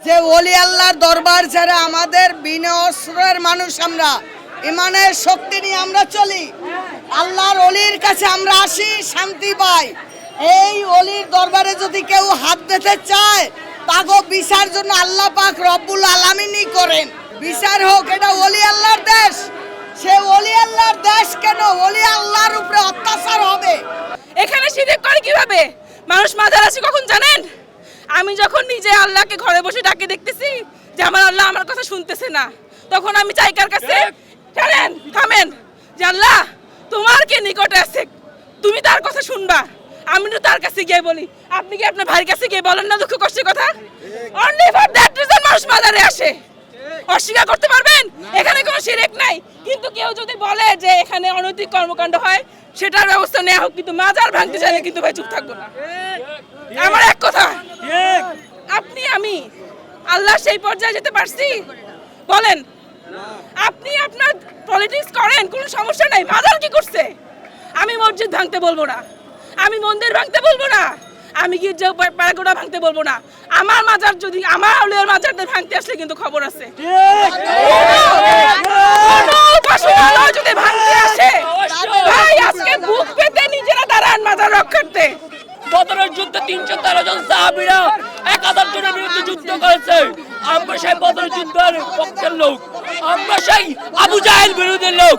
যে ওলি আল্লাহর দরবার ছাড়া আমাদের বিনা অস্ত্রের মানুষ, আমরা ইমানের শক্তি নিয়ে আমরা চলি। আল্লাহর ওলির কাছে আমরা আসি, শান্তি পাই। এই ওলির দরবারে যদি কেউ হাত দিতে চায়, তাকে বিচার জন্য আল্লাহ পাক রব্বুল আলামিনই করেন। বিচার হোক, এটা ওলি আল্লাহর দেশ। সে ওলি আল্লাহর দেশ কেন ওলি আল্লাহর উপরে অত্যাচার হবে? এখানে শিরক করে কিভাবে? মানুষ মাজার আছে কখন জানেন? আমি যখন নিজে আল্লাহকে ঘরে বসে ডাকে দেখতেছি যে আমার আল্লাহ আমার কথা শুনতেছে না, তখন আমি চাই কার কাছে? জানেন, থামেন, যে আল্লাহ তোমার কে নিকটে আছে, তুমি তার কথা শুনবা। আমি তো তার কাছে গিয়ে বলি, আপনি কি আপনার ভাইয়ের কাছে গিয়ে বলেন না দুঃখ কষ্টের কথা? অনলি ফর দ্যাট রিজন মানুষ মাজারে আসে। অস্বীকার করতে পারবেন এখানে কোনো শিরক নাই, কিন্তু কেউ যদি বলে যে এখানে অনৈতিক কর্মকাণ্ড হয়, সেটার ব্যবস্থা নেওয়া হোক, কিন্তু মাজার ভাঙতে চাইলে কিন্তু ভাই চুপ থাকবো না। আমার এক কথা, আপনি আমি আল্লাহ সেই পর্যায়ে যেতে পারছি? বলেন, আপনি আপনার পলিটিক্স করেন, কোনো সমস্যা নাই। মাজার কি করছে? আমি মসজিদ ভাঙতে বলবো না, আমি মন্দির ভাঙতে বলবো না, আমি গির্জা প্যারাগোড়া ভাঙতে বলবো না। আমার মাজার যদি আমার আউলিয়ার মাজারদের ভাঙতে আসলে কিন্তু খবর আছে। যদি ভাঙতে আসে ভাই, আজকে বুক পেতে নিজেরা দাঁড়ান মাজার রক্ষার্থে। বদরের যুদ্ধে 313 জন সাহাবীরা 1000 জনের বিরুদ্ধে যুদ্ধ করেছে। আমরা সেই বদরের যুদ্ধের পক্ষের লোক, আমরা সেই আবু জাহেল বিরোধী লোক।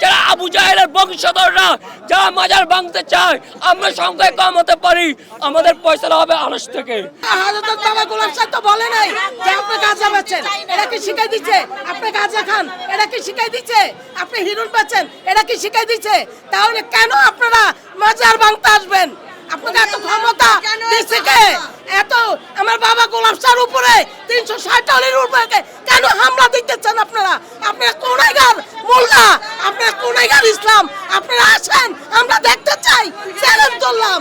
যারা আবু জাহেলের বংশধররা যারা মাজার ভাঙতে চায়, আমরা সংখ্যায় কম হতে পারি, আমাদের পয়সা হবে আরশ থেকে। হযরত বাবা গোলাম শাহ তো বলে নাই যে আপনি গাঁজা বেচেন, এটা কি শিখাই দিচ্ছে? আপনি গাঁজা খান, এটা কি শিখাই দিচ্ছে? আপনি হিরোইন বেচেন, এটা কি শিখাই দিচ্ছে? তাহলে কেন আপনারা মাজার ভাঙতে আসবেন? আপনাকে এত ক্ষমতা দিচ্ছে কে? এত আমার বাবা গোলাম শাহর উপরে 360 টনের উপরে কেন হামলা দিতেছেন আপনারা? আপনারা কোনাইগার মোল্লা, আপনারা কোনাইগার ইসলাম, আপনারা আসেন, আমরা দেখতে চাই। চ্যালেঞ্জ করলাম।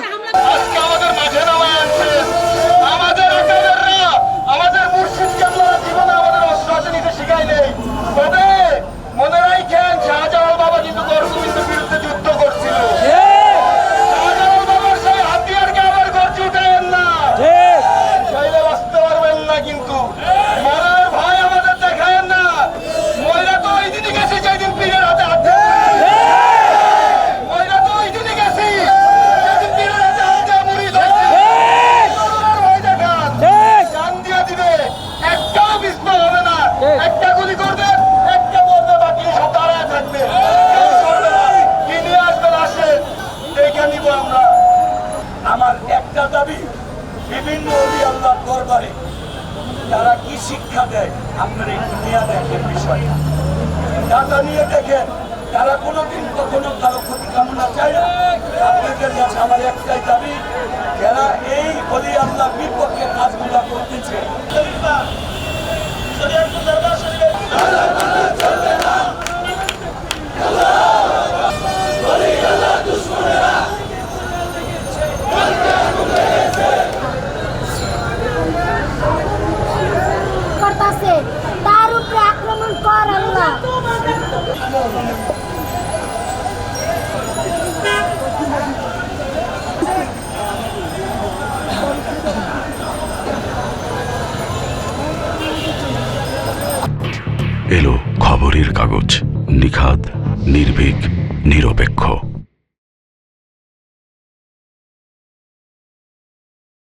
আজকে আমাদের মাঝে নামায় আনছেন আমাদের আকাবেররা, আমাদের মুর্শিদ কেবলা জীবনে আমাদের অস্ত্র হাতে নিতে শিখাই নেই। তবে মনে রাখেন, শাহজালাল বাবা কিন্তু গরগোবিন্দের বিরুদ্ধে যুদ্ধ করছিল। শাহজালাল বাবার সেই হাতিয়ারকে আবার গর্জে উঠায়েন না, চাইলে বাঁচতে পারবেন না। কিন্তু মরার ভয় আমাদের দেখায়েন না। ময়রা তো ওই দিনই গেছে যেদিন পীরের হাতে হাত দিয়েছে। ময়রা তো ওই দিনই গেছে যেদিন পীরের হাতে হাত দিয়ে মুড়ি ধরছে। করোনার ভয় দেখান, জান দিয়ে দিবে, একটাও বিস্ফোর হবে না। একটা গুলি করবে, একটা বলবে, বাকি সব দাঁড়ায় থাকবে। কেউ করবে না। কি নিয়ে আসবেন আসেন, দেখে নিব আমরা। আমার একটা দাবি, বিভিন্ন ওলি আল্লাহর দরবারে তারা কি শিক্ষা দেয় আপনারা একটু নিয়ে দেখেন, বিষয়টা টাকা নিয়ে দেখেন। তারা কোনোদিন কখনো কারো ক্ষতি কামনা চায় না। আপনাদের কাছে আমার একটাই দাবি, যারা এই ওলি আল্লাহর বিপক্ষে কাজগুলা করতেছে, করতেছে, তার উপরে আক্রমণ কর আল্লাহ। এলো খবরের কাগজ, নিখাদ, নির্ভীক, নিরপেক্ষ।